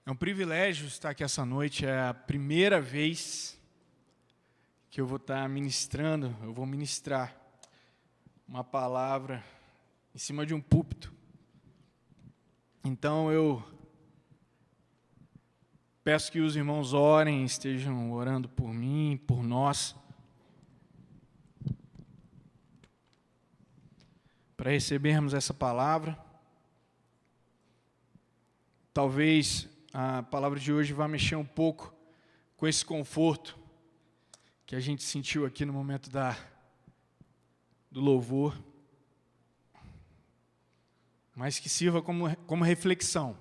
É um privilégio estar aqui essa noite, é a primeira vez que eu vou estar ministrando, eu vou ministrar uma palavra em cima de um púlpito. Então eu peço que os irmãos orem, estejam orando por mim, por nós, para recebermos essa palavra. Talvez a palavra de hoje vá mexer um pouco com esse conforto que a gente sentiu aqui no momento do louvor, mas que sirva como reflexão.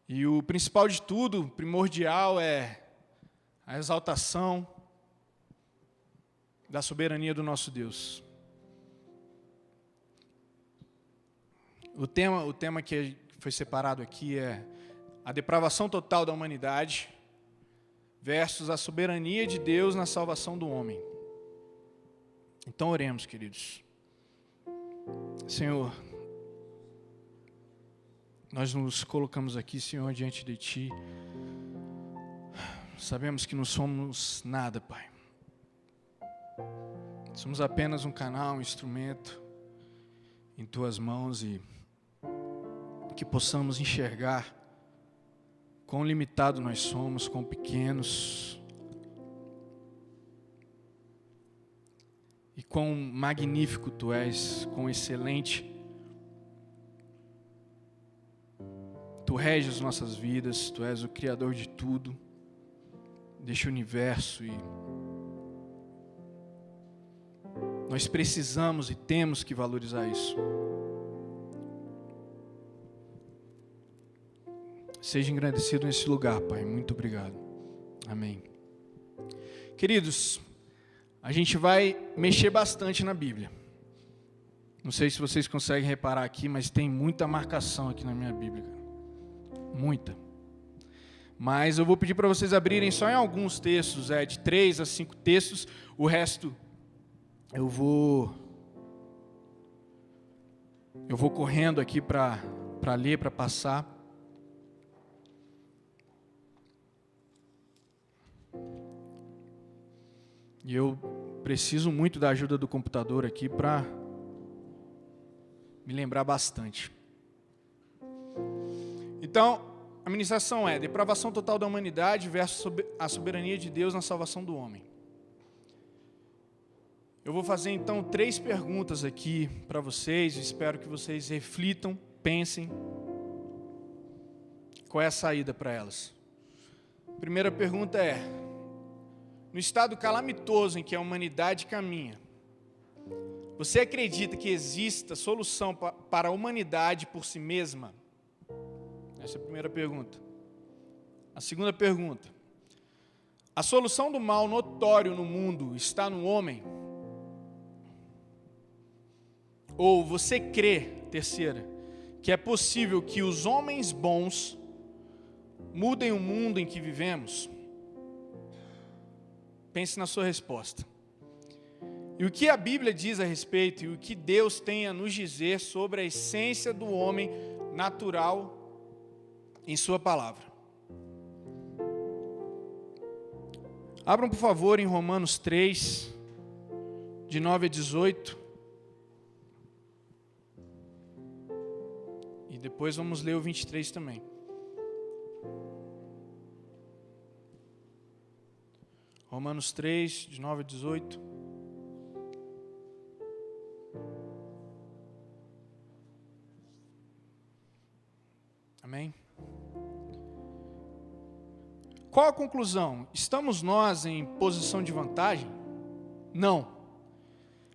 E o principal de tudo, primordial, é a exaltação da soberania do nosso Deus. O tema que foi separado aqui é a depravação total da humanidade versus a soberania de Deus na salvação do homem. Então oremos, queridos. Senhor, nós nos colocamos aqui, Senhor, diante de Ti. Sabemos que não somos nada, Pai. Somos apenas um canal, um instrumento em Tuas mãos e que possamos enxergar quão limitado nós somos, quão pequenos e quão magnífico Tu és, quão excelente. Tu reges nossas vidas, Tu és o Criador de tudo, deste universo, e nós precisamos e temos que valorizar isso. Seja engrandecido nesse lugar, Pai. Muito obrigado. Amém. Queridos, a gente vai mexer bastante na Bíblia. Não sei se vocês conseguem reparar aqui, mas tem muita marcação aqui na minha Bíblia. Muita. Mas eu vou pedir para vocês abrirem só em alguns textos, de 3 a 5 textos. O resto eu vou correndo aqui para ler, para passar. E eu preciso muito da ajuda do computador aqui para me lembrar bastante. Então, a ministração é depravação total da humanidade versus a soberania de Deus na salvação do homem. Eu vou fazer então 3 perguntas aqui para vocês, espero que vocês reflitam, pensem qual é a saída para elas. A primeira pergunta é: no estado calamitoso em que a humanidade caminha, você acredita que exista solução para a humanidade por si mesma? Essa é a primeira pergunta. A segunda pergunta: a solução do mal notório no mundo está no homem? Ou você crê, terceira, que é possível que os homens bons mudem o mundo em que vivemos? Pense na sua resposta. E o que a Bíblia diz a respeito, e o que Deus tem a nos dizer sobre a essência do homem natural em sua palavra. Abram, por favor, em Romanos 3, de 9 a 18. E depois vamos ler o 23 também. Romanos 3, de 9 a 18. Amém? Qual a conclusão? Estamos nós em posição de vantagem? Não.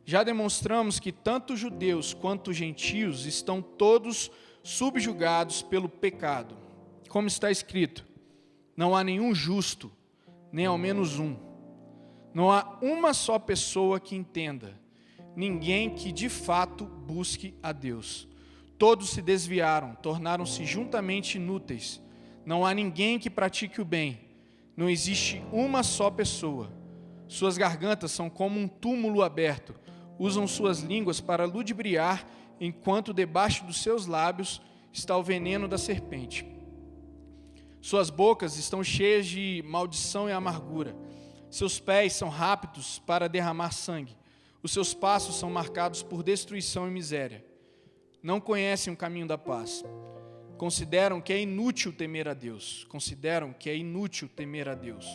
Já demonstramos que tanto judeus quanto gentios estão todos subjugados pelo pecado. Como está escrito: não há nenhum justo, nem ao menos um. Não há uma só pessoa que entenda, ninguém que de fato busque a Deus. Todos se desviaram, tornaram-se juntamente inúteis. Não há ninguém que pratique o bem. Não existe uma só pessoa. Suas gargantas são como um túmulo aberto. Usam suas línguas para ludibriar, enquanto debaixo dos seus lábios está o veneno da serpente. Suas bocas estão cheias de maldição e amargura. Seus pés são rápidos para derramar sangue. Os seus passos são marcados por destruição e miséria. Não conhecem o caminho da paz. Consideram que é inútil temer a Deus. Consideram que é inútil temer a Deus.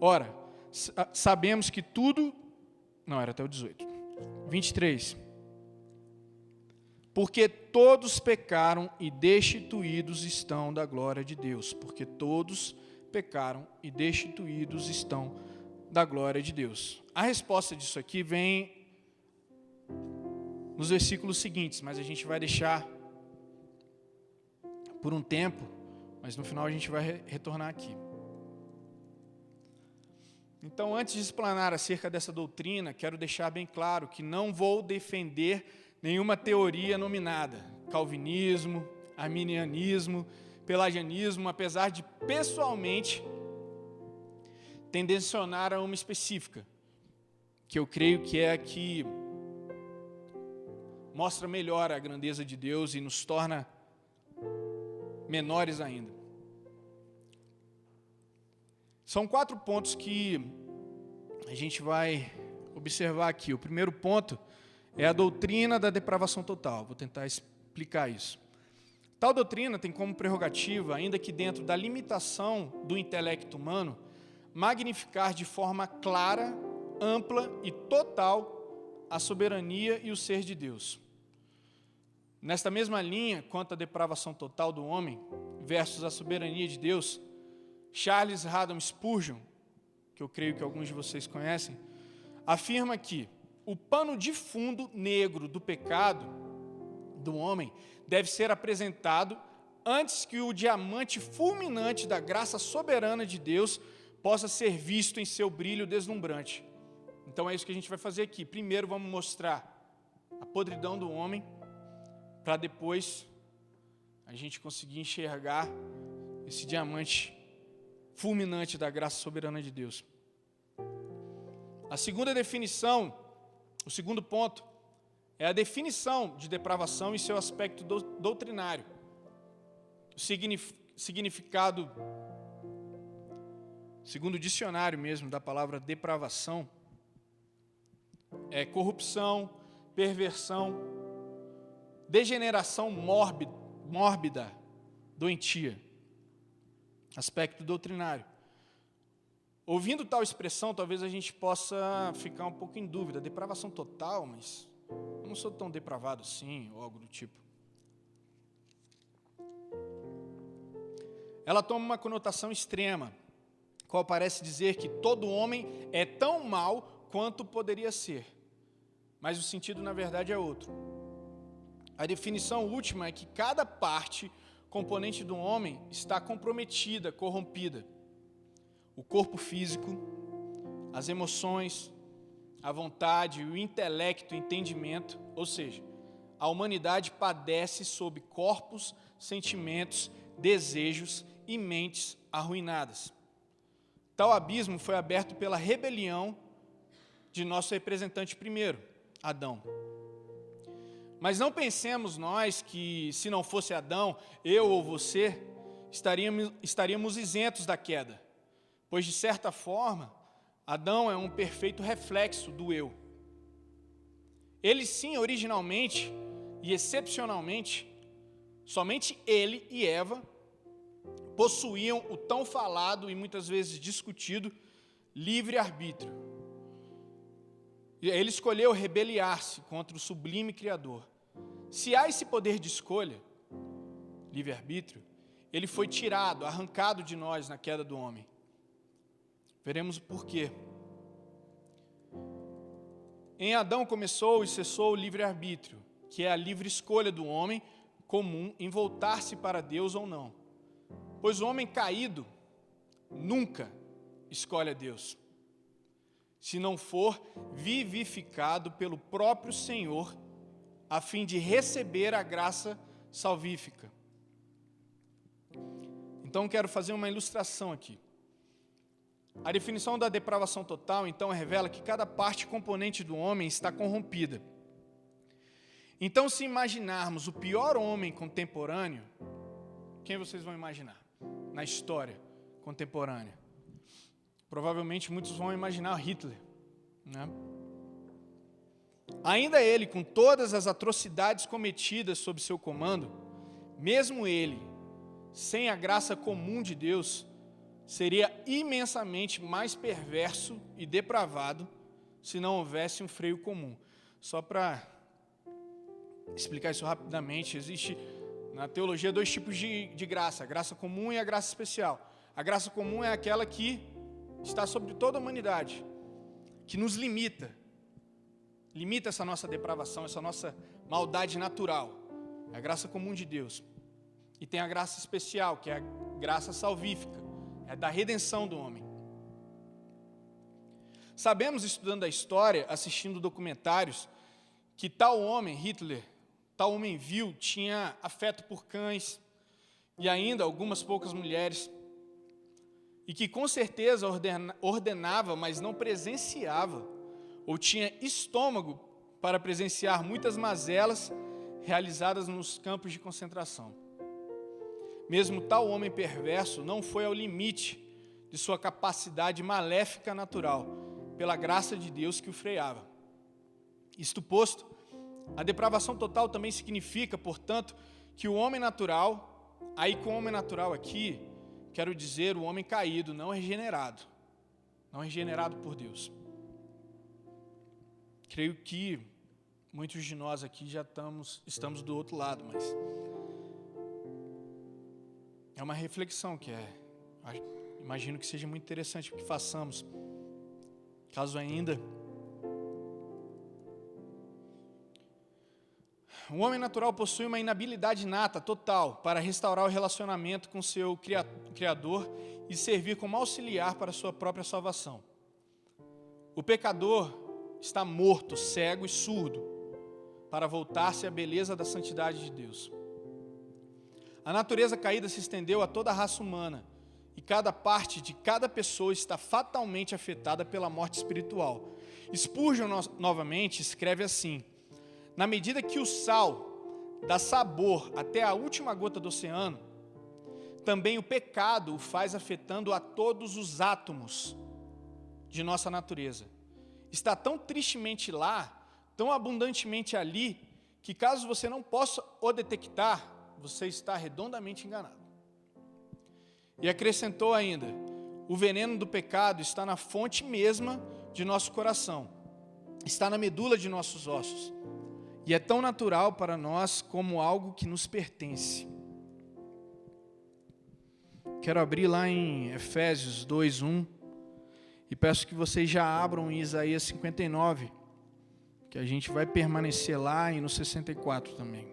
Ora, sabemos que tudo... Não, era até o 18. 23. Porque todos pecaram e destituídos estão da glória de Deus. Porque todos pecaram e destituídos estão da glória de Deus. A resposta disso aqui vem nos versículos seguintes, mas a gente vai deixar por um tempo, mas no final a gente vai retornar aqui. Então, antes de explanar acerca dessa doutrina, quero deixar bem claro que não vou defender nenhuma teoria nominada, calvinismo, arminianismo, pelagianismo, apesar de pessoalmente tendencionar a uma específica, que eu creio que é a que mostra melhor a grandeza de Deus e nos torna menores ainda. São 4 pontos que a gente vai observar aqui. O primeiro ponto é a doutrina da depravação total. Vou tentar explicar isso. Tal doutrina tem como prerrogativa, ainda que dentro da limitação do intelecto humano, magnificar de forma clara, ampla e total a soberania e o ser de Deus. Nesta mesma linha, quanto à depravação total do homem versus a soberania de Deus, Charles Haddon Spurgeon, que eu creio que alguns de vocês conhecem, afirma que o pano de fundo negro do pecado do homem deve ser apresentado antes que o diamante fulminante da graça soberana de Deus possa ser visto em seu brilho deslumbrante. Então é isso que a gente vai fazer aqui. Primeiro vamos mostrar a podridão do homem, para depois a gente conseguir enxergar esse diamante fulminante da graça soberana de Deus. A segunda definição, o segundo ponto, é a definição de depravação e seu aspecto doutrinário. O significado, segundo o dicionário mesmo da palavra depravação, é corrupção, perversão, degeneração mórbida, doentia. Aspecto doutrinário. Ouvindo tal expressão, talvez a gente possa ficar um pouco em dúvida. Depravação total, mas eu não sou tão depravado assim, ou algo do tipo. Ela toma uma conotação extrema, qual parece dizer que todo homem é tão mau quanto poderia ser. Mas o sentido, na verdade, é outro. A definição última é que cada parte componente do homem está comprometida, corrompida. O corpo físico, as emoções, a vontade, o intelecto, o entendimento, ou seja, a humanidade padece sob corpos, sentimentos, desejos e mentes arruinadas. Tal abismo foi aberto pela rebelião de nosso representante primeiro, Adão. Mas não pensemos nós que, se não fosse Adão, eu ou você, estaríamos isentos da queda. Pois, de certa forma, Adão é um perfeito reflexo do eu. Ele sim, originalmente e excepcionalmente, somente ele e Eva possuíam o tão falado e muitas vezes discutido livre-arbítrio. Ele escolheu rebeliar-se contra o sublime Criador. Se há esse poder de escolha, livre-arbítrio, ele foi tirado, arrancado de nós na queda do homem. Veremos o porquê. Em Adão começou e cessou o livre-arbítrio, que é a livre escolha do homem comum em voltar-se para Deus ou não. Pois o homem caído nunca escolhe a Deus, se não for vivificado pelo próprio Senhor, a fim de receber a graça salvífica. Então, quero fazer uma ilustração aqui. A definição da depravação total, então, revela que cada parte componente do homem está corrompida. Então, se imaginarmos o pior homem contemporâneo, quem vocês vão imaginar na história contemporânea? Provavelmente muitos vão imaginar Hitler, né? Ainda ele, com todas as atrocidades cometidas sob seu comando, mesmo ele, sem a graça comum de Deus, seria imensamente mais perverso e depravado se não houvesse um freio comum. Só para explicar isso rapidamente, existe na teologia 2 tipos de graça: a graça comum e a graça especial. A graça comum é aquela que está sobre toda a humanidade, que nos limita essa nossa depravação, essa nossa maldade natural. É a graça comum de Deus. E tem a graça especial, que é a graça salvífica, é da redenção do homem. Sabemos, estudando a história, assistindo documentários, que tal homem, Hitler, tal homem vil, tinha afeto por cães e ainda algumas poucas mulheres, e que com certeza ordenava, mas não presenciava, ou tinha estômago para presenciar muitas mazelas realizadas nos campos de concentração. Mesmo tal homem perverso não foi ao limite de sua capacidade maléfica natural, pela graça de Deus que o freava. Isto posto, a depravação total também significa, portanto, que o homem natural, aí com o homem natural aqui, quero dizer o homem caído, não regenerado por Deus. Creio que muitos de nós aqui já estamos do outro lado, mas é uma reflexão que imagino que seja muito interessante que façamos, caso ainda. O homem natural possui uma inabilidade inata, total, para restaurar o relacionamento com seu Criador e servir como auxiliar para a sua própria salvação. O pecador está morto, cego e surdo para voltar-se à beleza da santidade de Deus. A natureza caída se estendeu a toda a raça humana e cada parte de cada pessoa está fatalmente afetada pela morte espiritual. Spurgeon, novamente, escreve assim: na medida que o sal dá sabor até a última gota do oceano, também o pecado o faz afetando a todos os átomos de nossa natureza. Está tão tristemente lá, tão abundantemente ali, que caso você não possa o detectar, você está redondamente enganado. E acrescentou ainda: o veneno do pecado está na fonte mesma de nosso coração, está na medula de nossos ossos, e é tão natural para nós como algo que nos pertence. Quero abrir lá em Efésios 2:1 e peço que vocês já abram em Isaías 59, que a gente vai permanecer lá e no 64 também.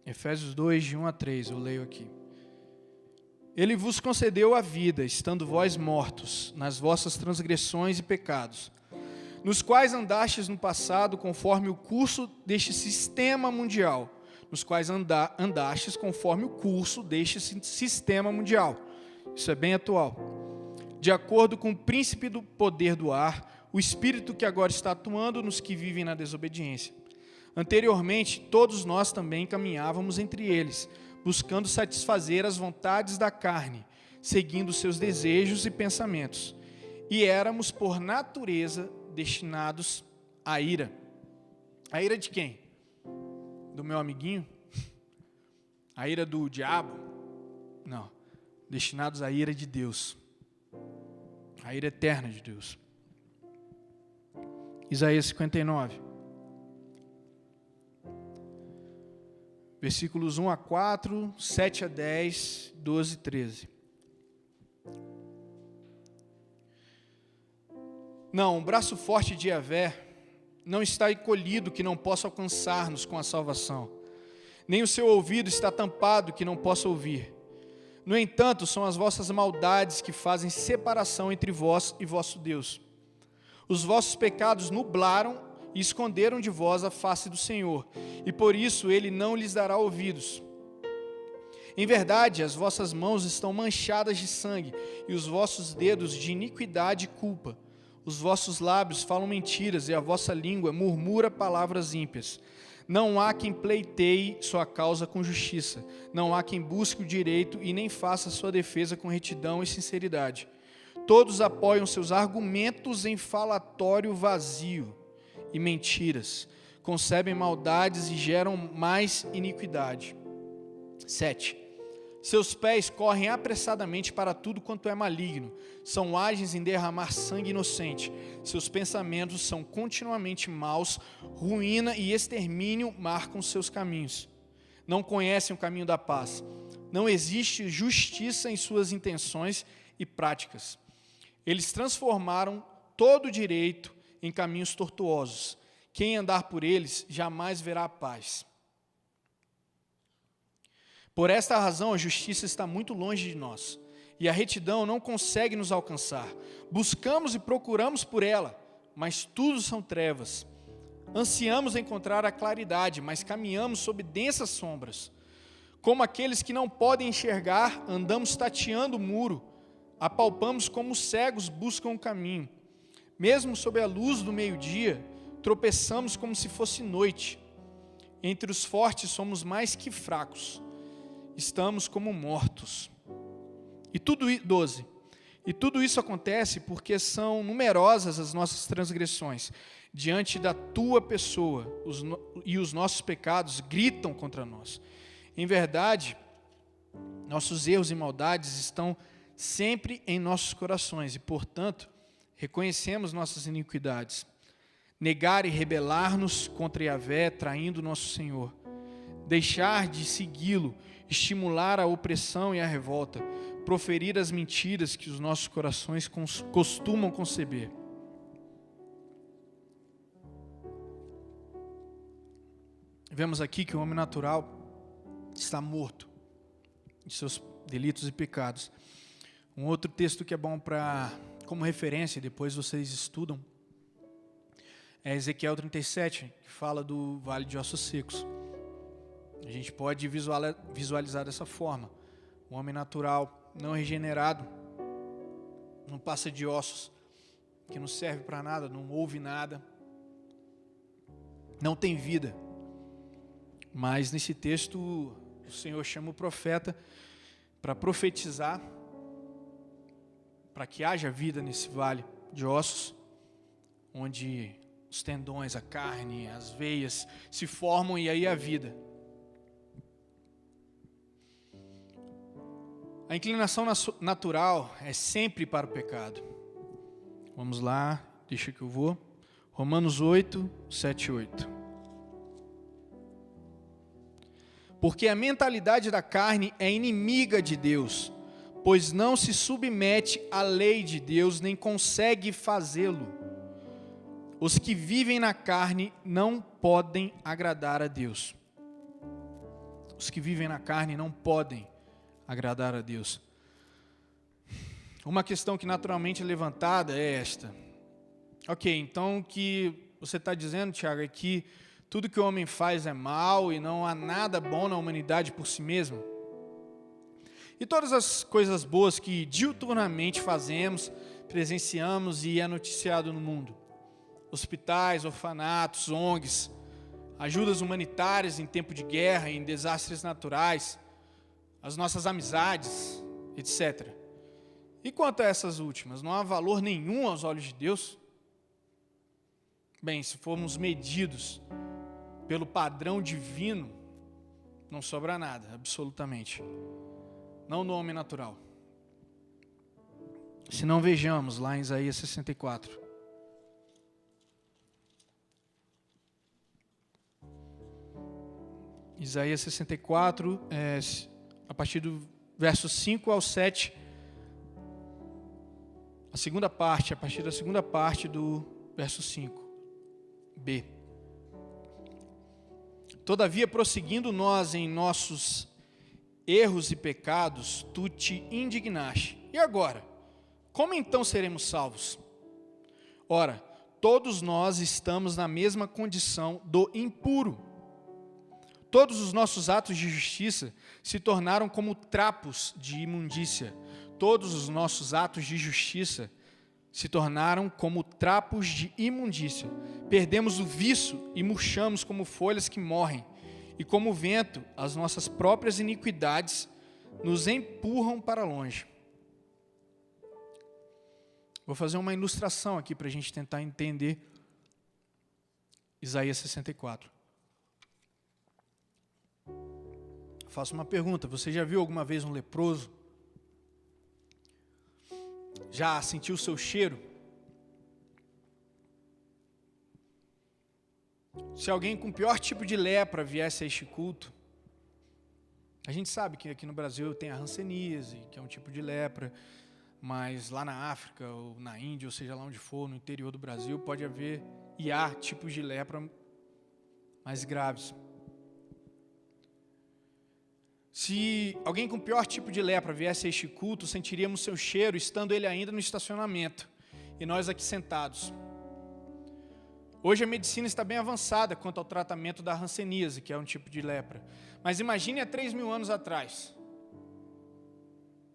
Efésios 2, de 1 a 3, eu leio aqui. Ele vos concedeu a vida, estando vós mortos nas vossas transgressões e pecados, nos quais andastes no passado conforme o curso deste sistema mundial, Isso é bem atual. De acordo com o príncipe do poder do ar, o espírito que agora está atuando nos que vivem na desobediência. Anteriormente, todos nós também caminhávamos entre eles, buscando satisfazer as vontades da carne, seguindo seus desejos e pensamentos. E éramos, por natureza, destinados à ira. A ira de quem? Do meu amiguinho? A ira do diabo? Não. Destinados à ira de Deus. A ira eterna de Deus. Isaías 59. Versículos 1 a 4, 7 a 10, 12 e 13. Não, o braço forte de Yahvé não está encolhido que não possa alcançar-nos com a salvação, nem o seu ouvido está tampado que não possa ouvir. No entanto, são as vossas maldades que fazem separação entre vós e vosso Deus. Os vossos pecados nublaram e esconderam de vós a face do Senhor, e por isso Ele não lhes dará ouvidos. Em verdade, as vossas mãos estão manchadas de sangue, e os vossos dedos de iniquidade e culpa. Os vossos lábios falam mentiras e a vossa língua murmura palavras ímpias. Não há quem pleiteie sua causa com justiça. Não há quem busque o direito e nem faça sua defesa com retidão e sinceridade. Todos apoiam seus argumentos em falatório vazio e mentiras. Concebem maldades e geram mais iniquidade. 7. Seus pés correm apressadamente para tudo quanto é maligno. São ágeis em derramar sangue inocente. Seus pensamentos são continuamente maus. Ruína e extermínio marcam seus caminhos. Não conhecem o caminho da paz. Não existe justiça em suas intenções e práticas. Eles transformaram todo o direito em caminhos tortuosos. Quem andar por eles jamais verá a paz. Por esta razão, a justiça está muito longe de nós, e a retidão não consegue nos alcançar. Buscamos e procuramos por ela, mas tudo são trevas. Ansiamos encontrar a claridade, mas caminhamos sob densas sombras. Como aqueles que não podem enxergar, andamos tateando o muro, apalpamos como os cegos buscam o caminho. Mesmo sob a luz do meio-dia, tropeçamos como se fosse noite. Entre os fortes somos mais que fracos. Estamos como mortos. 12. E tudo isso acontece porque são numerosas as nossas transgressões diante da tua pessoa, e os nossos pecados gritam contra nós. Em verdade, nossos erros e maldades estão sempre em nossos corações e, portanto, reconhecemos nossas iniquidades. Negar e rebelar-nos contra Yahvé, traindo nosso Senhor. Deixar de segui-lo, estimular a opressão e a revolta, proferir as mentiras que os nossos corações costumam conceber. Vemos aqui que o homem natural está morto de seus delitos e pecados. Um outro texto que é bom como referência, depois vocês estudam, é Ezequiel 37, que fala do vale de ossos secos. A gente pode visualizar dessa forma. O homem natural, não regenerado, não passa de ossos, que não serve para nada, não ouve nada, não tem vida. Mas nesse texto, o Senhor chama o profeta para profetizar, para que haja vida nesse vale de ossos, onde os tendões, a carne, as veias se formam e aí a vida. A inclinação natural é sempre para o pecado. Vamos lá, deixa que eu vou. Romanos 8, 7 e 8. Porque a mentalidade da carne é inimiga de Deus, pois não se submete à lei de Deus, nem consegue fazê-lo. Os que vivem na carne não podem agradar a Deus. Os que vivem na carne não podem agradar a Deus. Uma questão que naturalmente é levantada é esta. Ok, então o que você está dizendo, Tiago, é que tudo que o homem faz é mal e não há nada bom na humanidade por si mesmo? E todas as coisas boas que diuturnamente fazemos, presenciamos e é noticiado no mundo? Hospitais, orfanatos, ONGs, ajudas humanitárias em tempo de guerra, em desastres naturais, as nossas amizades, etc. E quanto a essas últimas, não há valor nenhum aos olhos de Deus? Bem, se formos medidos pelo padrão divino, não sobra nada, absolutamente. Não no homem natural. Se não, vejamos lá em Isaías 64. Isaías 64, a partir do verso 5 ao 7, a partir da segunda parte do verso 5b. Todavia, prosseguindo nós em nossos erros e pecados, tu te indignaste. E agora? Como então seremos salvos? Ora, todos nós estamos na mesma condição do impuro. Todos os nossos atos de justiça se tornaram como trapos de imundícia. Todos os nossos atos de justiça se tornaram como trapos de imundícia. Perdemos o viço e murchamos como folhas que morrem. E como o vento, as nossas próprias iniquidades nos empurram para longe. Vou fazer uma ilustração aqui para a gente tentar entender Isaías 64. Faço uma pergunta: você já viu alguma vez um leproso? Já sentiu o seu cheiro? Se alguém com o pior tipo de lepra viesse a este culto, a gente sabe que aqui no Brasil tem a hanseníase, que é um tipo de lepra, mas lá na África, ou na Índia, ou seja lá onde for, no interior do Brasil, pode haver e há tipos de lepra mais graves. Se alguém com o pior tipo de lepra viesse a este culto, sentiríamos seu cheiro, estando ele ainda no estacionamento, e nós aqui sentados. Hoje a medicina está bem avançada quanto ao tratamento da hanseníase, que é um tipo de lepra. Mas imagine há 3.000 anos atrás,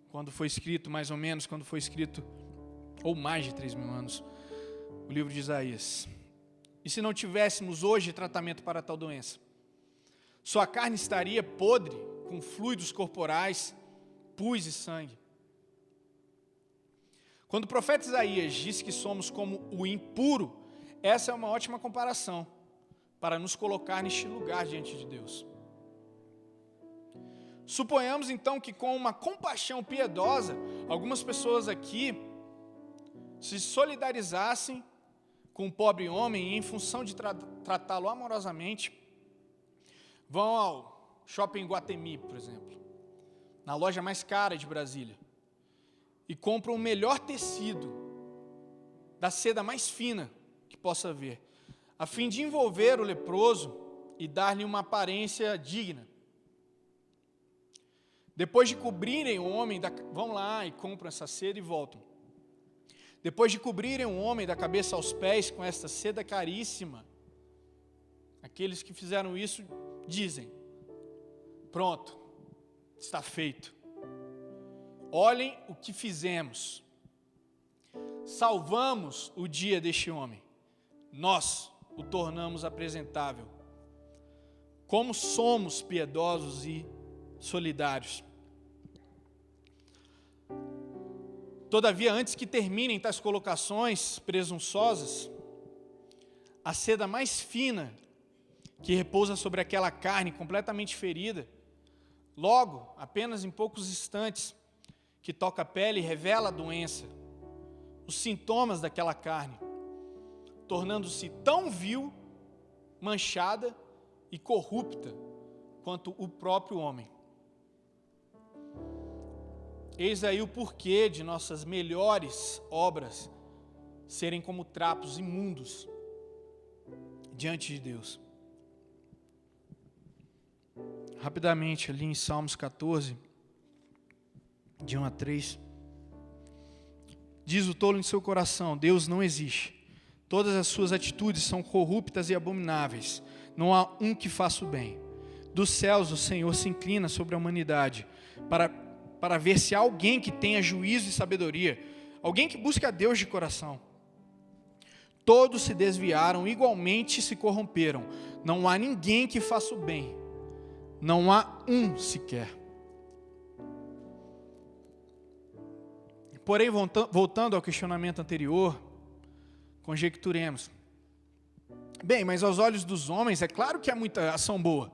quando foi escrito, mais ou menos, ou mais de 3.000 anos, o livro de Isaías. E se não tivéssemos hoje tratamento para tal doença? Sua carne estaria podre, com fluidos corporais, pus e sangue. Quando o profeta Isaías disse que somos como o impuro, essa é uma ótima comparação para nos colocar neste lugar diante de Deus. Suponhamos então que com uma compaixão piedosa, algumas pessoas aqui se solidarizassem com o pobre homem e em função de tratá-lo amorosamente, vão ao Shopping Guatemi, por exemplo, na loja mais cara de Brasília, e compram o melhor tecido, da seda mais fina que possa haver, a fim de envolver o leproso e dar-lhe uma aparência digna. Depois de cobrirem o homem, vão lá e compram essa seda e voltam. Depois de cobrirem o homem da cabeça aos pés com esta seda caríssima, aqueles que fizeram isso dizem: pronto, está feito. Olhem o que fizemos. Salvamos o dia deste homem. Nós o tornamos apresentável. Como somos piedosos e solidários. Todavia, antes que terminem tais colocações presunçosas, a seda mais fina que repousa sobre aquela carne completamente ferida, logo, apenas em poucos instantes, que toca a pele, revela a doença, os sintomas daquela carne, tornando-se tão vil, manchada e corrupta quanto o próprio homem. Eis aí o porquê de nossas melhores obras serem como trapos imundos diante de Deus. Rapidamente, ali em Salmos 14, de 1 a 3, diz o tolo em seu coração: Deus não existe. Todas as suas atitudes são corruptas e abomináveis. Não há um que faça o bem. Dos céus o Senhor se inclina sobre a humanidade para ver se há alguém que tenha juízo e sabedoria, alguém que busque a Deus de coração. Todos se desviaram, igualmente se corromperam. Não há ninguém que faça o bem. Não há um sequer. Porém, voltando ao questionamento anterior, conjecturemos. Bem, mas aos olhos dos homens, é claro que há muita ação boa.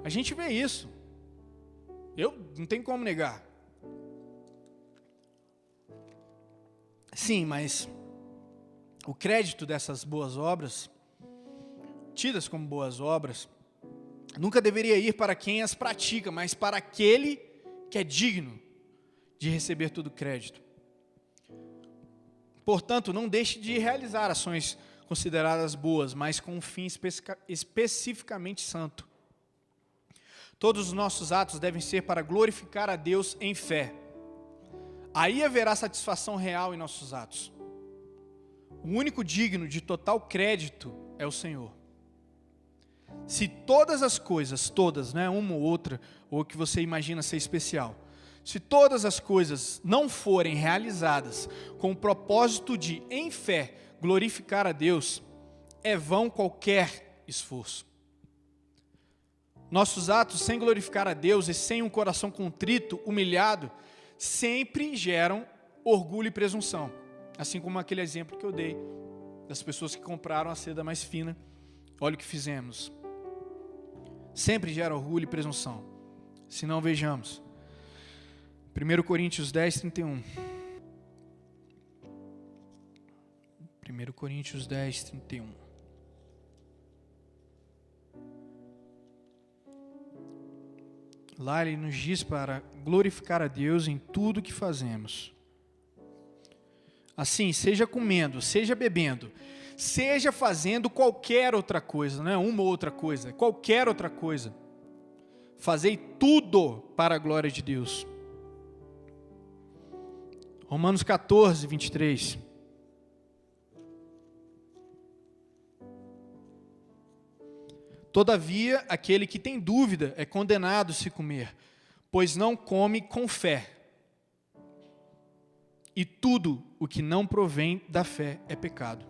A gente vê isso. Não tem como negar. Sim, mas o crédito dessas boas obras, tidas como boas obras, nunca deveria ir para quem as pratica, mas para aquele que é digno de receber todo o crédito. Portanto, não deixe de realizar ações consideradas boas, mas com um fim especificamente santo. Todos os nossos atos devem ser para glorificar a Deus em fé. Aí haverá satisfação real em nossos atos. O único digno de total crédito é o Senhor. Se todas as coisas, todas, não é uma ou outra, ou que você imagina ser especial, se todas as coisas não forem realizadas com o propósito de, em fé, glorificar a Deus, é vão qualquer esforço. Nossos atos sem glorificar a Deus e sem um coração contrito, humilhado, sempre geram orgulho e presunção. Assim como aquele exemplo que eu dei das pessoas que compraram a seda mais fina. Olha o que fizemos. Sempre gera orgulho e presunção. Se não, vejamos. 1 Coríntios 10, 31. 1 Coríntios 10, 31. Lá ele nos diz para glorificar a Deus em tudo que fazemos. Assim, seja comendo, seja bebendo, seja fazendo qualquer outra coisa, não é uma ou outra coisa, qualquer outra coisa. Fazei tudo para a glória de Deus. Romanos 14, 23. Todavia, aquele que tem dúvida é condenado se comer, pois não come com fé. E tudo o que não provém da fé é pecado.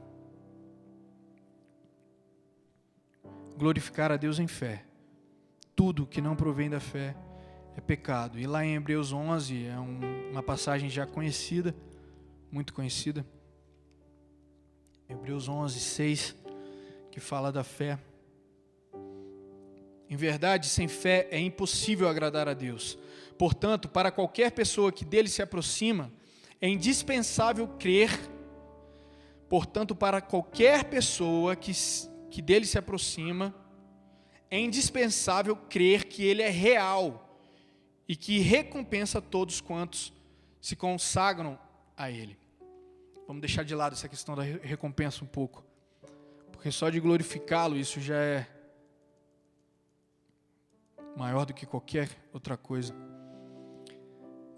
Glorificar a Deus em fé. Tudo que não provém da fé é pecado. E lá em Hebreus 11, é uma passagem já conhecida, muito conhecida. Hebreus 11, 6, que fala da fé. Em verdade, sem fé é impossível agradar a Deus. Portanto, para qualquer pessoa que dele se aproxima, é indispensável crer. Portanto, para qualquer pessoa que dele se aproxima, é indispensável crer que ele é real e que recompensa todos quantos se consagram a ele. Vamos deixar de lado essa questão da recompensa um pouco, porque só de glorificá-lo isso já é maior do que qualquer outra coisa.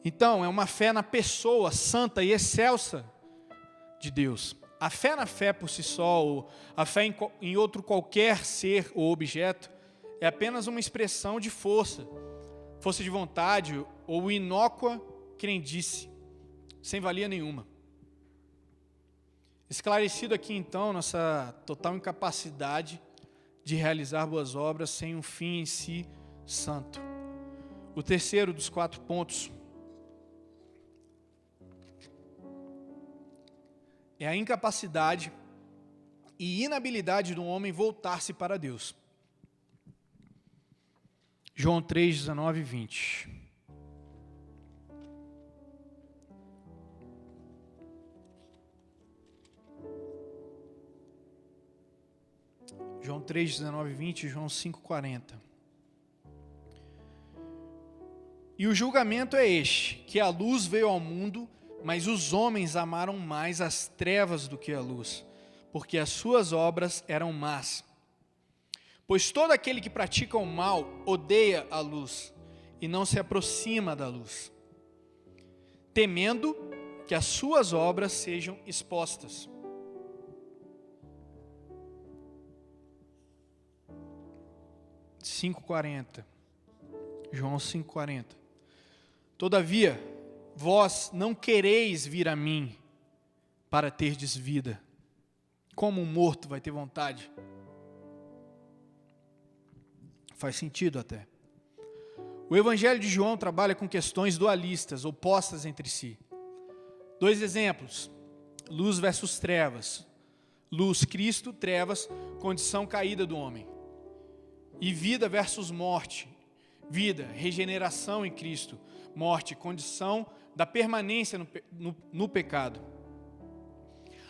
Então, é uma fé na pessoa santa e excelsa de Deus. A fé na fé por si só, ou a fé em outro qualquer ser ou objeto, é apenas uma expressão de força de vontade ou inócua crendice, sem valia nenhuma. Esclarecido aqui então nossa total incapacidade de realizar boas obras sem um fim em si santo. O terceiro dos 4 pontos é a incapacidade e inabilidade do homem voltar-se para Deus. João 3, 19 e 20. João 3, 19 e 20, João 5, 40. E o julgamento é este, que a luz veio ao mundo, mas os homens amaram mais as trevas do que a luz, porque as suas obras eram más. Pois todo aquele que pratica o mal odeia a luz e não se aproxima da luz, temendo que as suas obras sejam expostas. João 5,40. Todavia, vós não quereis vir a mim para terdes vida. Como um morto vai ter vontade? Faz sentido até. O Evangelho de João trabalha com questões dualistas, opostas entre si. 2 exemplos: luz versus trevas. Luz, Cristo; trevas, condição caída do homem. E vida versus morte. Vida, regeneração em Cristo. Morte, condição da permanência no pecado.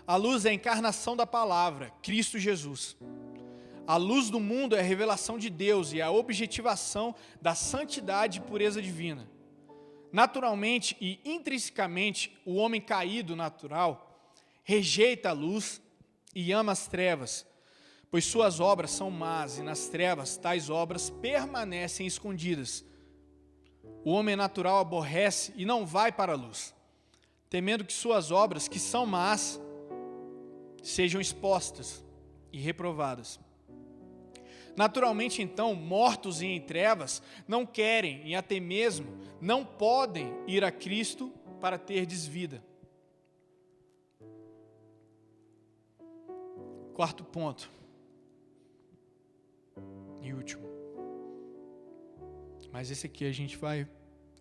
A luz é a encarnação da palavra, Cristo Jesus. A luz do mundo é a revelação de Deus e a objetivação da santidade e pureza divina. Naturalmente e intrinsecamente, o homem caído natural rejeita a luz e ama as trevas, pois suas obras são más e nas trevas tais obras permanecem escondidas. O homem natural aborrece e não vai para a luz, temendo que suas obras, que são más, sejam expostas e reprovadas. Naturalmente, então, mortos e em trevas, não querem e até mesmo não podem ir a Cristo para ter vida. Quarto ponto. E último. Mas esse aqui a gente vai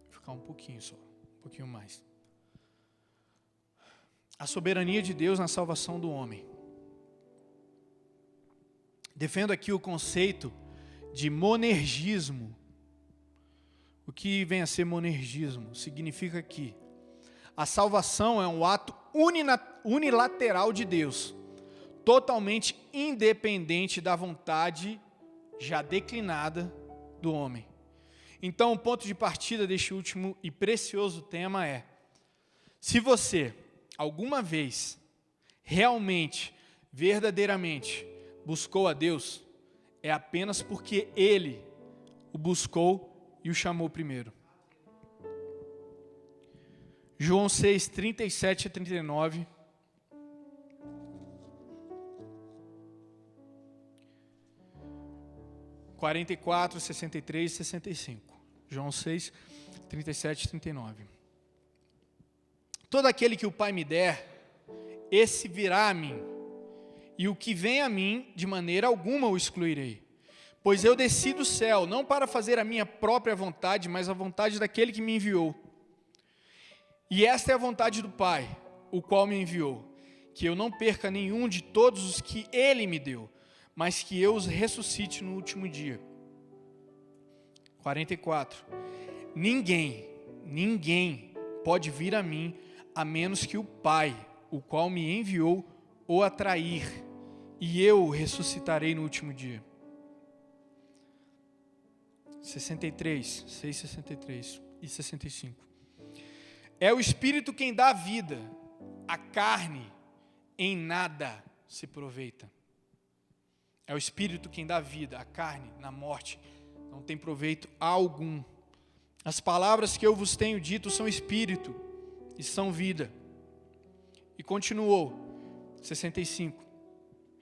ficar um pouquinho só, um pouquinho mais. A soberania de Deus na salvação do homem. Defendo aqui o conceito de monergismo. O que vem a ser monergismo? Significa que a salvação é um ato unilateral de Deus, totalmente independente da vontade já declinada do homem. Então, o ponto de partida deste último e precioso tema é: se você alguma vez, realmente, verdadeiramente, buscou a Deus, é apenas porque Ele o buscou e o chamou primeiro. João 6, 37 a 39. (44, 63 e 65). João 6, 37 e 39. Todo aquele que o Pai me der, esse virá a mim, e o que vem a mim, de maneira alguma o excluirei. Pois eu desci do céu, não para fazer a minha própria vontade, mas a vontade daquele que me enviou. E esta é a vontade do Pai, o qual me enviou, que eu não perca nenhum de todos os que Ele me deu, mas que eu os ressuscite no último dia. 44. Ninguém pode vir a mim, a menos que o Pai, o qual me enviou, o atrair, e eu o ressuscitarei no último dia. 63, 6, 63 e 65. É o Espírito quem dá a vida, a carne em nada se aproveita. É o Espírito quem dá vida, a carne na morte não tem proveito algum. As palavras que eu vos tenho dito são Espírito e são vida. E continuou, 65.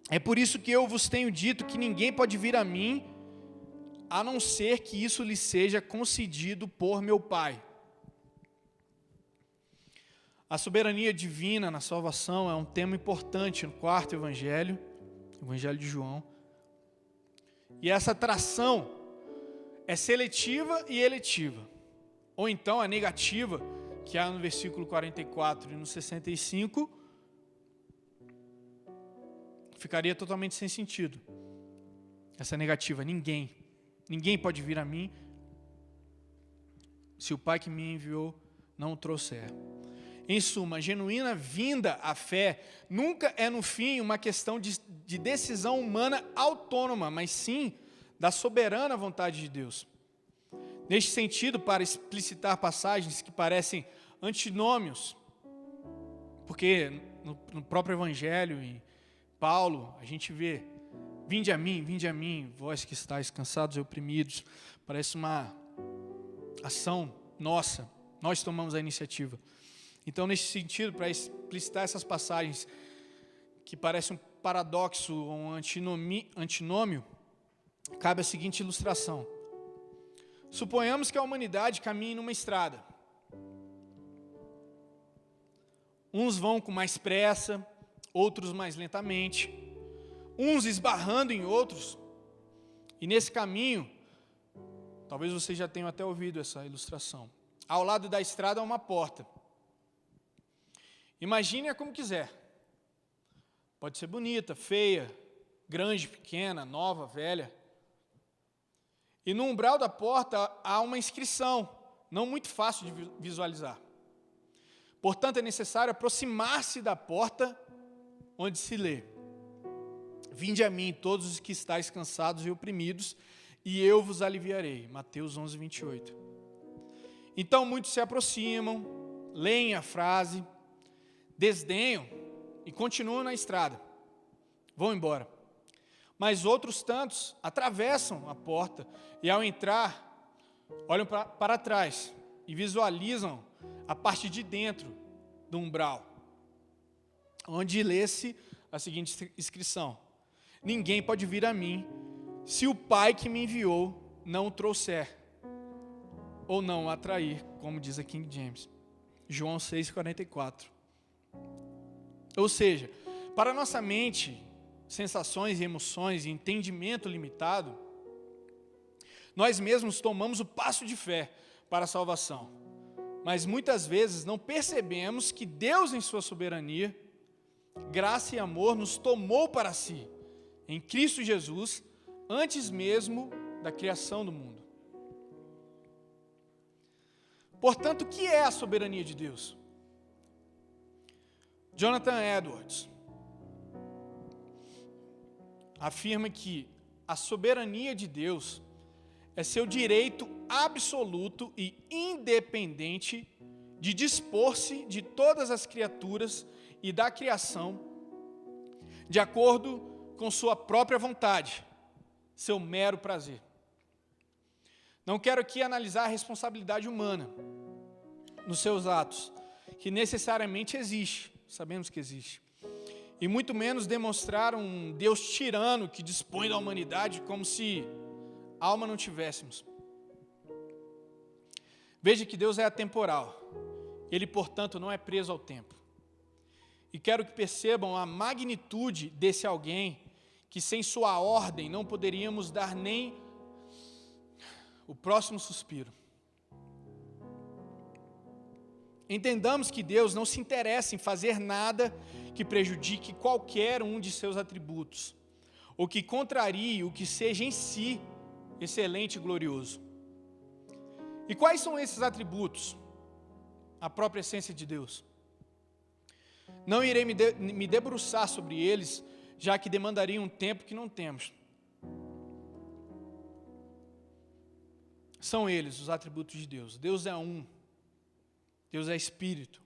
É por isso que eu vos tenho dito que ninguém pode vir a mim, a não ser que isso lhe seja concedido por meu Pai. A soberania divina na salvação é um tema importante no quarto evangelho, Evangelho de João. E essa atração é seletiva e eletiva. Ou então a negativa, que há no versículo 44 e no 65, ficaria totalmente sem sentido. Essa negativa, ninguém pode vir a mim se o Pai que me enviou não o trouxer. Em suma, a genuína vinda à fé nunca é no fim uma questão de decisão humana autônoma, mas sim da soberana vontade de Deus. Neste sentido, para explicitar passagens que parecem antinômios, porque no próprio Evangelho, em Paulo, a gente vê: vinde a mim, vós que estáis cansados e oprimidos. Parece uma ação nossa, nós tomamos a iniciativa. Então, nesse sentido, para explicitar essas passagens que parecem um paradoxo ou um antinômio, cabe a seguinte ilustração. Suponhamos que a humanidade caminhe numa estrada. Uns vão com mais pressa, outros mais lentamente, uns esbarrando em outros. E nesse caminho, talvez vocês já tenham até ouvido essa ilustração. Ao lado da estrada há uma porta. Imagine-a como quiser. Pode ser bonita, feia, grande, pequena, nova, velha. E no umbral da porta há uma inscrição, não muito fácil de visualizar. Portanto, é necessário aproximar-se da porta onde se lê: vinde a mim todos os que estáis cansados e oprimidos, e eu vos aliviarei. Mateus 11, 28. Então muitos se aproximam, leem a frase, desdenham e continuam na estrada. Vão embora. Mas outros tantos atravessam a porta e, ao entrar, olham para trás e visualizam a parte de dentro do umbral, onde lê-se a seguinte inscrição: ninguém pode vir a mim se o Pai que me enviou não o trouxer, ou não o atrair, como diz a King James. João 6,44. Ou seja, para nossa mente, sensações e emoções e entendimento limitado, nós mesmos tomamos o passo de fé para a salvação. Mas muitas vezes não percebemos que Deus, em sua soberania, graça e amor, nos tomou para si, em Cristo Jesus, antes mesmo da criação do mundo. Portanto, o que é a soberania de Deus? Jonathan Edwards afirma que a soberania de Deus é seu direito absoluto e independente de dispor-se de todas as criaturas e da criação de acordo com sua própria vontade, seu mero prazer. Não quero aqui analisar a responsabilidade humana nos seus atos, que necessariamente existe, sabemos que existe, e muito menos demonstrar um Deus tirano que dispõe da humanidade como se alma não tivéssemos. Veja que Deus é atemporal, Ele, portanto, não é preso ao tempo. E quero que percebam a magnitude desse alguém que sem sua ordem não poderíamos dar nem o próximo suspiro. Entendamos que Deus não se interessa em fazer nada que prejudique qualquer um de seus atributos, ou que contrarie o que seja em si excelente e glorioso. E quais são esses atributos? A própria essência de Deus. Não irei me debruçar sobre eles, já que demandaria um tempo que não temos. São eles os atributos de Deus. Deus é um. Deus é Espírito.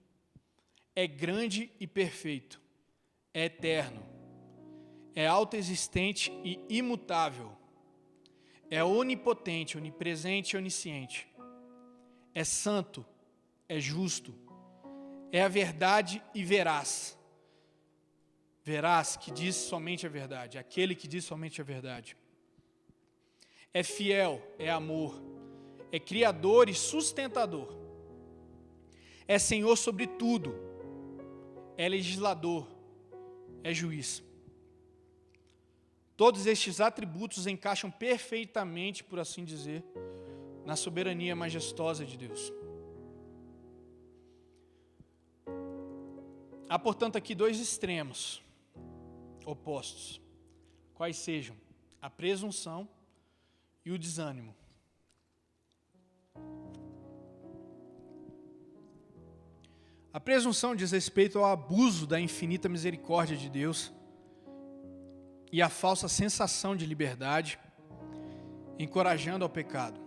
É grande e perfeito. É eterno. É autoexistente e imutável. É onipotente, onipresente e onisciente. É santo. É justo. É a verdade e veraz. Veraz, que diz somente a verdade. Aquele que diz somente a verdade. É fiel, é amor. É criador e sustentador. É Senhor sobre tudo. É legislador. É juiz. Todos estes atributos encaixam perfeitamente, por assim dizer, na soberania majestosa de Deus. Há, portanto, aqui dois extremos opostos, quais sejam a presunção e o desânimo. A presunção diz respeito ao abuso da infinita misericórdia de Deus e a falsa sensação de liberdade, encorajando ao pecado.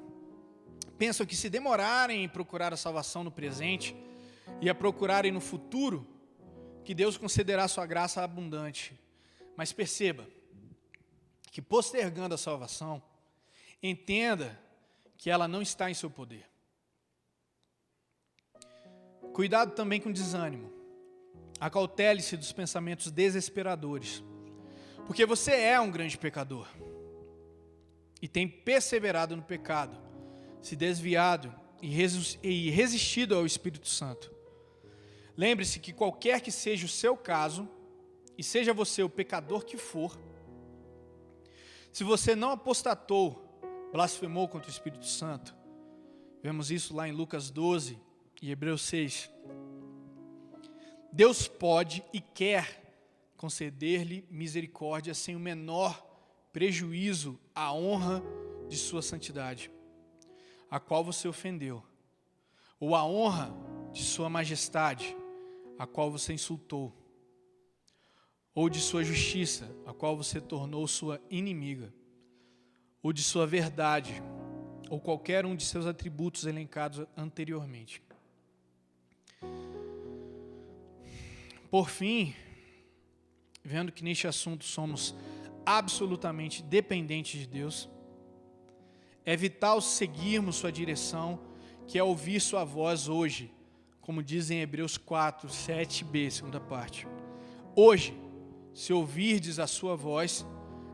Pensam que se demorarem em procurar a salvação no presente e a procurarem no futuro, que Deus concederá sua graça abundante. Mas perceba que postergando a salvação, entenda que ela não está em seu poder. Cuidado também com o desânimo. Acautele-se dos pensamentos desesperadores, porque você é um grande pecador e tem perseverado no pecado, se desviado e resistido ao Espírito Santo. Lembre-se que qualquer que seja o seu caso, e seja você o pecador que for, se você não apostatou, blasfemou contra o Espírito Santo, vemos isso lá em Lucas 12 e Hebreus 6, Deus pode e quer conceder-lhe misericórdia sem o menor prejuízo à honra de sua santidade, a qual você ofendeu, ou a honra de sua majestade, a qual você insultou, ou de sua justiça, a qual você tornou sua inimiga, ou de sua verdade, ou qualquer um de seus atributos elencados anteriormente. Por fim, vendo que neste assunto somos absolutamente dependentes de Deus, é vital seguirmos sua direção, que é ouvir sua voz hoje, como diz em Hebreus 4, 7b, segunda parte. Hoje, se ouvirdes a sua voz,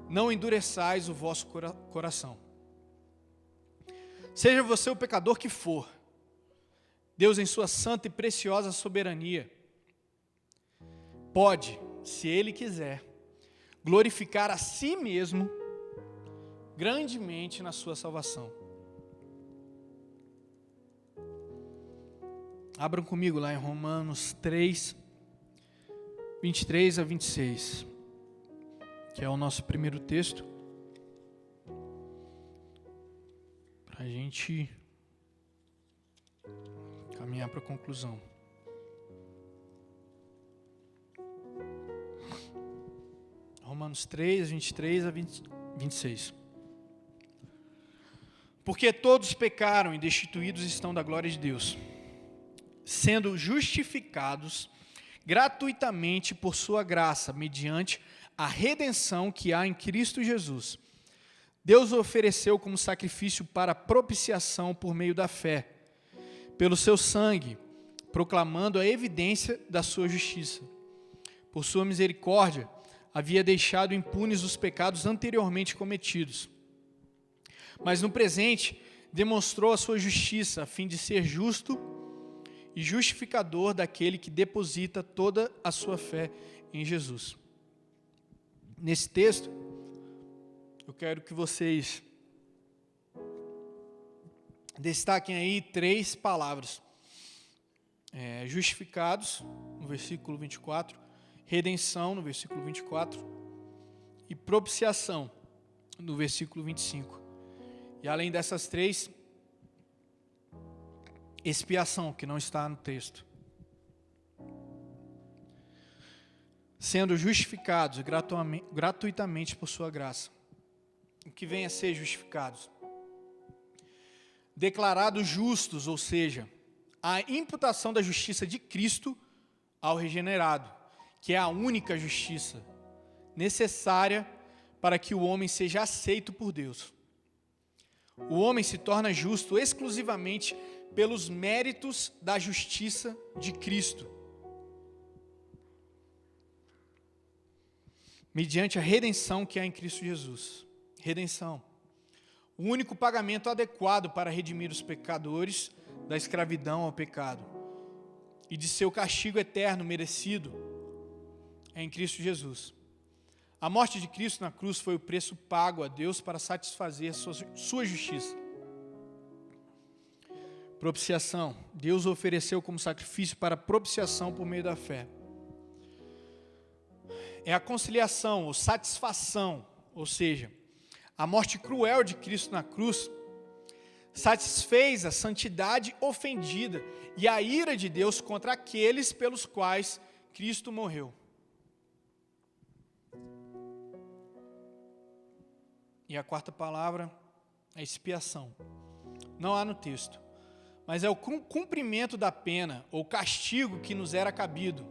não endureçais o vosso coração. Seja você o pecador que for, Deus, em sua santa e preciosa soberania, pode, se Ele quiser, glorificar a si mesmo grandemente na sua salvação. Abram comigo lá em Romanos 3, 23 a 26, que é o nosso primeiro texto, para a gente caminhar para a conclusão. Romanos 3, 23 a 26. Porque todos pecaram e destituídos estão da glória de Deus, sendo justificados gratuitamente por sua graça, mediante a redenção que há em Cristo Jesus. Deus o ofereceu como sacrifício para propiciação por meio da fé, pelo seu sangue, proclamando a evidência da sua justiça. Por sua misericórdia, havia deixado impunes os pecados anteriormente cometidos. Mas no presente, demonstrou a sua justiça, a fim de ser justo e justificador daquele que deposita toda a sua fé em Jesus. Nesse texto, eu quero que vocês destaquem aí 3 palavras. Justificados, no versículo 24, redenção, no versículo 24, e propiciação, no versículo 25. E além dessas 3, expiação, que não está no texto. Sendo justificados gratuitamente por sua graça. O que vem a ser justificados? Declarados justos, ou seja, a imputação da justiça de Cristo ao regenerado, que é a única justiça necessária para que o homem seja aceito por Deus. O homem se torna justo exclusivamente pelos méritos da justiça de Cristo, mediante a redenção que há em Cristo Jesus. Redenção, o único pagamento adequado para redimir os pecadores da escravidão ao pecado e de seu castigo eterno merecido é em Cristo Jesus. A morte de Cristo na cruz foi o preço pago a Deus para satisfazer sua justiça. Propiciação. Deus o ofereceu como sacrifício para propiciação por meio da fé. É a conciliação ou satisfação, ou seja, a morte cruel de Cristo na cruz satisfez a santidade ofendida e a ira de Deus contra aqueles pelos quais Cristo morreu. E a quarta palavra é expiação. Não há no texto, mas é o cumprimento da pena ou castigo que nos era cabido.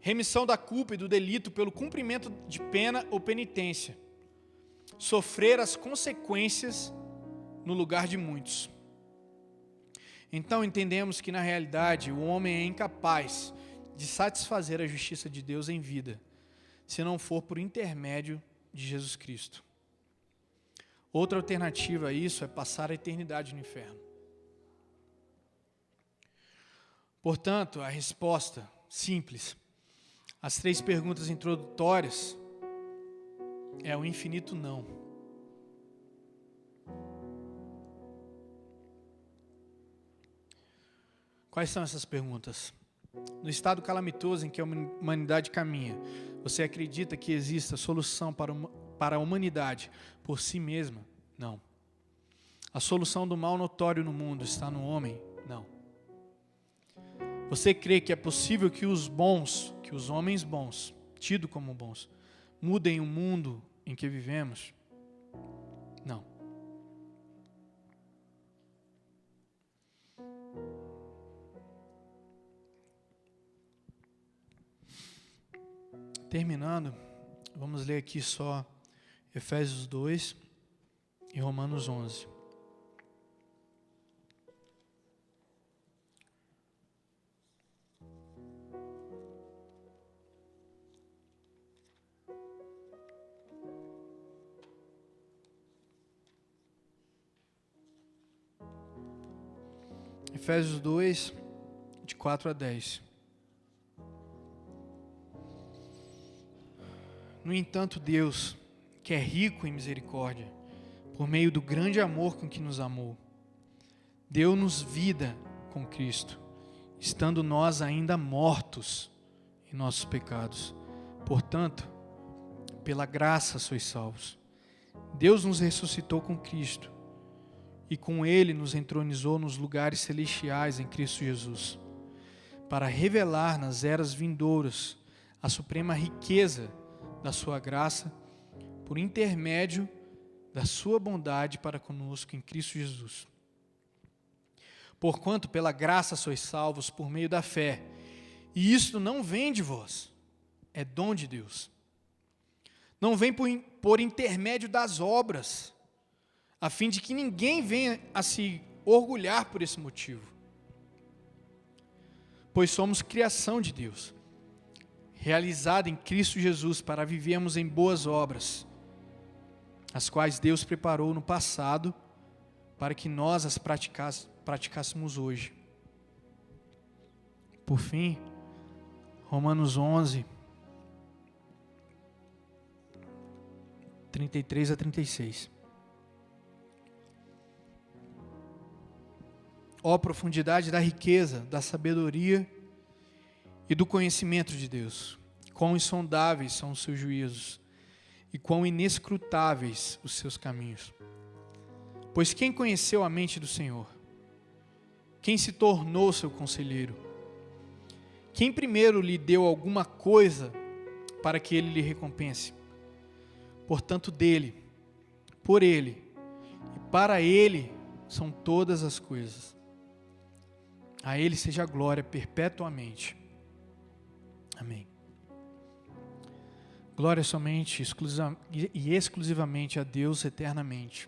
Remissão da culpa e do delito pelo cumprimento de pena ou penitência. Sofrer as consequências no lugar de muitos. Então entendemos que na realidade o homem é incapaz de satisfazer a justiça de Deus em vida, se não for por intermédio de Jesus Cristo. Outra alternativa a isso é passar a eternidade no inferno. Portanto, a resposta simples às 3 perguntas introdutórias é o infinito não. Quais são essas perguntas? No estado calamitoso em que a humanidade caminha, você acredita que exista solução para a humanidade por si mesma? Não. A solução do mal notório no mundo está no homem? Não. Você crê que é possível que os homens bons, tidos como bons, mudem o mundo em que vivemos? Não. Terminando, vamos ler aqui só Efésios 2 e Romanos 11. Efésios 2, de 4 a 10. No entanto, Deus, que é rico em misericórdia, por meio do grande amor com que nos amou, deu-nos vida com Cristo, estando nós ainda mortos em nossos pecados. Portanto, pela graça sois salvos. Deus nos ressuscitou com Cristo e com Ele nos entronizou nos lugares celestiais em Cristo Jesus, para revelar nas eras vindouras a suprema riqueza da sua graça, por intermédio da sua bondade para conosco em Cristo Jesus. Porquanto pela graça sois salvos por meio da fé, e isto não vem de vós, é dom de Deus. Não vem por intermédio das obras, a fim de que ninguém venha a se orgulhar por esse motivo. Pois somos criação de Deus, realizada em Cristo Jesus para vivermos em boas obras, as quais Deus preparou no passado para que nós as praticássemos hoje. Por fim, Romanos 11, 33 a 36. Ó profundidade da riqueza, da sabedoria e do conhecimento de Deus, quão insondáveis são os seus juízos e quão inescrutáveis os seus caminhos. Pois quem conheceu a mente do Senhor? Quem se tornou seu conselheiro? Quem primeiro lhe deu alguma coisa para que ele lhe recompense? Portanto, dele, por ele e para ele são todas as coisas. A ele seja a glória perpetuamente. Amém. Glória somente e exclusivamente a Deus eternamente.